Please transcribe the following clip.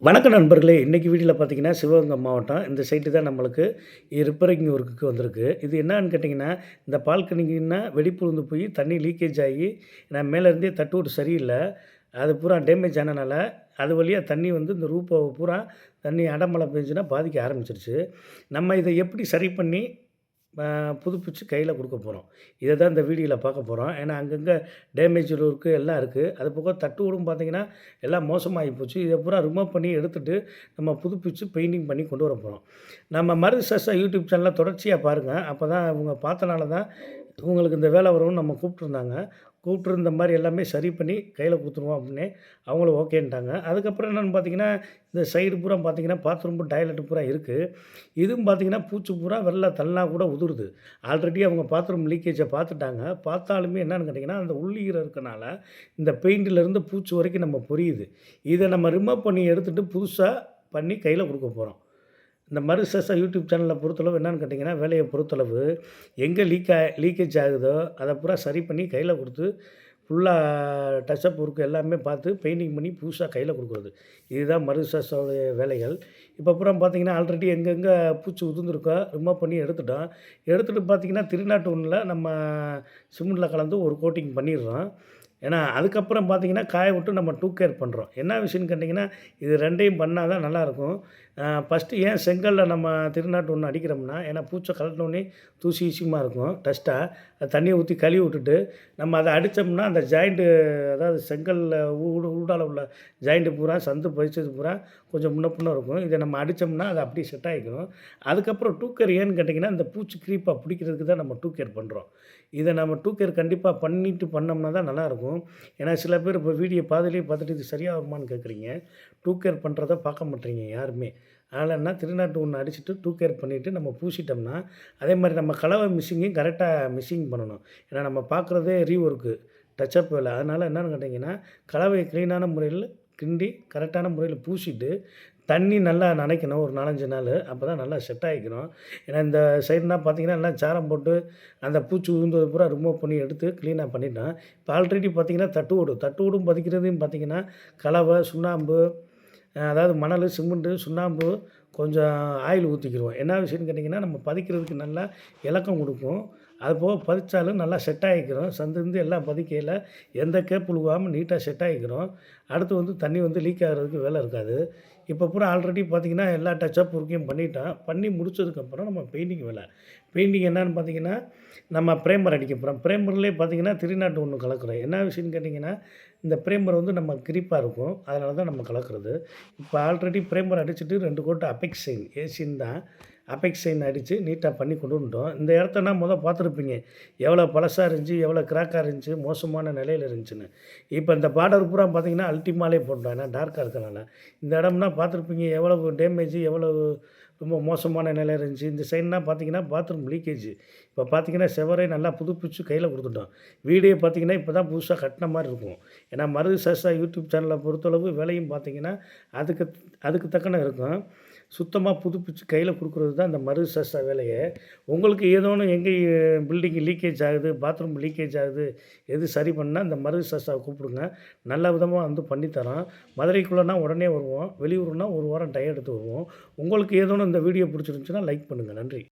வணக்கம் நண்பர்களே! இன்றைக்கி வீடியோல பார்த்தீங்கன்னா, சிவகங்கை மாவட்டம் இந்த சைட்டு தான் நம்மளுக்கு ரிப்பேரிங் ஒர்க்குக்கு வந்திருக்கு. இது என்னான்னு கேட்டிங்கன்னா, இந்த பால்கனிக்குன்னா வெடிப்பு விழுந்து போய் தண்ணி லீக்கேஜ் ஆகி, நான் மேலேருந்தே தட்டுவோடு சரியில்ல. அது பூரா டேமேஜ் ஆனனால, அது வழியா தண்ணி வந்து இந்த ரூஃப பூரா தண்ணி அடமழை பெஞ்சுனா பாதிக்க ஆரம்பிச்சிருச்சு. நம்ம இத எப்படி சரி பண்ணி புதுப்பிச்சு கையில குடுக்க போறோம். இத தான் இந்த வீடியோல பார்க்க போறோம். ஏன்னா, அங்கங்க டேமேஜ் இருக்கு, எல்லாம் இருக்கு. அது போக தட்டுவோடும் பார்த்தீங்கன்னா, எல்லாம் மோசமாகி போச்சு. இத பூரா ரிமூவ் பண்ணி எடுத்துட்டு, நம்ம புதுப்பிச்சு பெயிண்டிங் பண்ணி கொண்டு வர போறோம். நம்ம மருது சர்ஸா யூடியூப் சேனல தொடர்ச்சியா பாருங்க. அப்பதான் இவங்க பார்த்தனால தான் உங்களுக்கு இந்த வேலை வரும்னு நம்ம கூப்பிட்டுருந்தாங்க. கூப்பிட்டுருந்த மாரி எல்லாமே சரி பண்ணி கையில குடுத்துருவோம் அப்படின்னு அவங்களும் ஓகேன்ட்டாங்க. அதுக்கப்புறம் என்னன்னு பார்த்தீங்கன்னா, இந்த சைடு பூரா பார்த்தீங்கன்னா, பாத்ரூம், டாய்லெட் பூரா இருக்கு. இதுவும் பார்த்தீங்கன்னா, பூச்சி பூரா வெளில தள்ளினா கூட உதிருது. ஆல்ரெடி அவங்க பாத்ரூம் லீக்கேஜ பார்த்துட்டாங்க. பார்த்தாலுமே என்னன்னு கேட்டிங்கன்னா, அந்த உள்ளீர இருக்கனால இந்த பெயிண்ட்லேருந்து பூச்சி வரைக்கும் நம்ம பொரியுது. இத நம்ம ரிமூவ் பண்ணி எடுத்துட்டு புதுசா பண்ணி கையில குடுக்க போறோம். இந்த மருசசா யூடியூப் சேனல பொறுத்தளவு என்னன்னு கேட்டிங்கன்னா, வேலைய பொறுத்தளவு எங்கே லீக்கேஜ் ஆகுதோ, அத பூரா சரி பண்ணி கையில குடுத்து, ஃபுல்லா டச்சப் ஒர்க் எல்லாமே பார்த்து பெயிண்டிங் பண்ணி புதுசா கையில குடுக்குறது. இதுதான் மருசஸோடைய வேலைகள். இப்போ பூரா பார்த்தீங்கன்னா, ஆல்ரெடி எங்கெங்க பூச்சி உதிர்ந்திருக்கோ ரிமூவ் பண்ணி எடுத்துட்டோம். எடுத்துட்டு பார்த்தீங்கன்னா, 301ல நம்ம சிமெண்ட்ல கலந்து ஒரு கோட்டிங் பண்ணிடுறோம். ஏன்னா, அதுக்கப்புறம் பார்த்தீங்கன்னா, காய விட்டு நம்ம டூ கேர் பண்ணுறோம். என்ன விஷயம்னு கேட்டிங்கன்னா, இது 2யும் பண்ணா தான் நல்லாயிருக்கும். ஃபஸ்ட்டு ஏன் செங்கல்ல நம்ம 301 அடிக்கிறோம்னா, ஏன்னா பூச்சை கழட்டினோனே தூசி கீசியுமா இருக்கும் டஸ்ட்டா. தண்ணிய ஊத்தி கழுவி விட்டுட்டு, நம்ம அத அடித்தோம்னா அந்த ஜாயிண்ட்டு அதாவது செங்கல்ல ஊடால உள்ள ஜாயிண்ட்டு பூரா சந்து பதிச்சது பூரா கொஞ்சம் முன்ன பின்ன இருக்கும். இத நம்ம அடித்தோம்னா அது அப்படியே செட் ஆகிக்கும். அதுக்கப்புறம் டூ கேர் ஏன்னு கேட்டிங்கன்னா, இந்த பூச்சி க்ரீப்பா பிடிக்கிறதுக்கு தான் நம்ம டூ கேர் பண்ணுறோம். இத நம்ம டூ கேர் கண்டிப்பா பண்ணிட்டு பண்ணோம்னா தான் நல்லாயிருக்கும். ஏன்னா சில பேர் இப்போ வீடியோ பாதியிலேயே பார்த்துட்டு இது சரியா வருமான்னு கேட்குறீங்க. டூ கேர் பண்ணுறத பார்க்க மாட்றீங்க யாருமே. அதனால என்ன 301 அடிச்சுட்டு டூ கேர் பண்ணிவிட்டு நம்ம பூசிட்டோம்னா, அதே மாரி நம்ம கலவை மிக்ஸிங்கையும் கரெக்ட்டா மிக்ஸிங் பண்ணணும். ஏன்னா நம்ம பார்க்குறதே ரீவொர்க்கு, டச்சப் வேல. அதனால என்னன்னு கேட்டிங்கன்னா, கலவைய க்ளீனான முறையில கிண்டி கரெக்டான முறையில பூசிட்டு, தண்ணி நல்லா நனைக்கணும் ஒரு 4, 5 நாளு. அப்ப தான் நல்லா செட் ஆகிக்கணும். ஏன்னா இந்த சைடுலாம் பார்த்தீங்கன்னா, எல்லாம் சாரம் போட்டு அந்த பூச்சி விழுந்தது பூரா ரிமூவ் பண்ணி எடுத்து க்ளீனா பண்ணிட்டோம். இப்போ ஆல்ரெடி பார்த்தீங்கன்னா, தட்டு ஓடும் பதிக்கிறதையும் பார்த்தீங்கன்னா, கலவை, சுண்ணாம்பு அதாவது மணலு, சிமெண்ட்டு, சுண்ணாம்பு, கொஞ்சம் ஆயில் ஊத்திக்கிருவோம். என்ன விஷயம்னு கேட்டிங்கன்னா, நம்ம பதிக்கிறதுக்கு நல்லா இலக்கம் குடுக்கும். அதுபோக பதிச்சாலும் நல்லா செட் ஆகிக்கிறோம். சந்து எல்லாம் பதிக்கையில எந்த கேப் விழுவாம நீட்டா செட் ஆகிக்கிறோம். அடுத்து வந்து தண்ணி வந்து லீக் ஆகுறதுக்கு வேலை இருக்காது. இப்போ பூரா ஆல்ரெடி பார்த்தீங்கன்னா, எல்லா டச்சப் ஒர்க்கையும் பண்ணிட்டோம். பண்ணி முடிச்சதுக்கப்புறம் நம்ம பெயிண்டிங் வேலை. பெயிண்டிங் என்னான்னு பார்த்தீங்கன்னா, நம்ம பிரேமர் அடிக்க போறோம். பிரேமர்லேயே பார்த்தீங்கன்னா, 301 கலக்குறோம். என்ன விஷயம்னு கேட்டிங்கன்னா, இந்த பிரேமர் வந்து நம்ம கிரிப்பா இருக்கும். அதனால தான் நம்ம கலக்குறது. இப்போ ஆல்ரெடி பிரேமர் அடிச்சுட்டு 2 கோட்டு அபெக்ஸ் சைன் ஏசியன் தான். அபெக்ஸ் சைன் அடித்து நீட்டா பண்ணி கொண்டு வந்துட்டோம். இந்த இடத்தனா பார்த்துருப்பீங்க. எவ்வளோ பழசா இருந்துச்சு, எவ்வளோ கிராக்கா இருந்துச்சு, மோசமான நிலையில இருந்துச்சுன்னு. இப்போ இந்த பார்டர் பூரா பார்த்தீங்கன்னா, அல்டிமாலே போட்டோம். ஏன்னா டார்க்கா இருக்கனால. இந்த இடம்னா பார்த்துருப்பீங்க எவ்வளவு டேமேஜ், எவ்வளவு ரொம்ப மோசமான நிலையில இருந்துச்சு. இந்த சைடுலாம் பார்த்தீங்கன்னா, பாத்ரூம் லீக்கேஜ். இப்போ பார்த்தீங்கன்னா, செவரே நல்லா புதுப்பிச்சு கையில குடுத்துட்டோம். வீடே பார்த்தீங்கன்னா, இப்போ தான் புதுசா கட்டின மாரி இருக்கும். ஏன்னா மருது சர்ஸா யூடியூப் சேனல பொறுத்தளவு விலையும் பார்த்தீங்கன்னா, அதுக்கு அதுக்கு தக்கன இருக்கும். சுத்தமா புதுப்பிச்சு கையில குடுக்குறது தான் இந்த மருது சர்ஸா வேலையே. உங்களுக்கு ஏதோன்னு எங்கே பில்டிங் லீக்கேஜ் ஆகுது, பாத்ரூம் லீக்கேஜ் ஆகுது, எது சரி பண்ணா இந்த மருது சர்ஸாவ கூப்பிடுங்க. நல்ல விதமா வந்து பண்ணி தரோம். மதுரைக்குள்ளனா உடனே வருவோம். வெளியூர்னா 1 வாரம் டைம் எடுத்து வருவோம். உங்களுக்கு ஏதோன்னு இந்த வீடியோ பிடிச்சிருந்துச்சுன்னா லைக் பண்ணுங்க. நன்றி.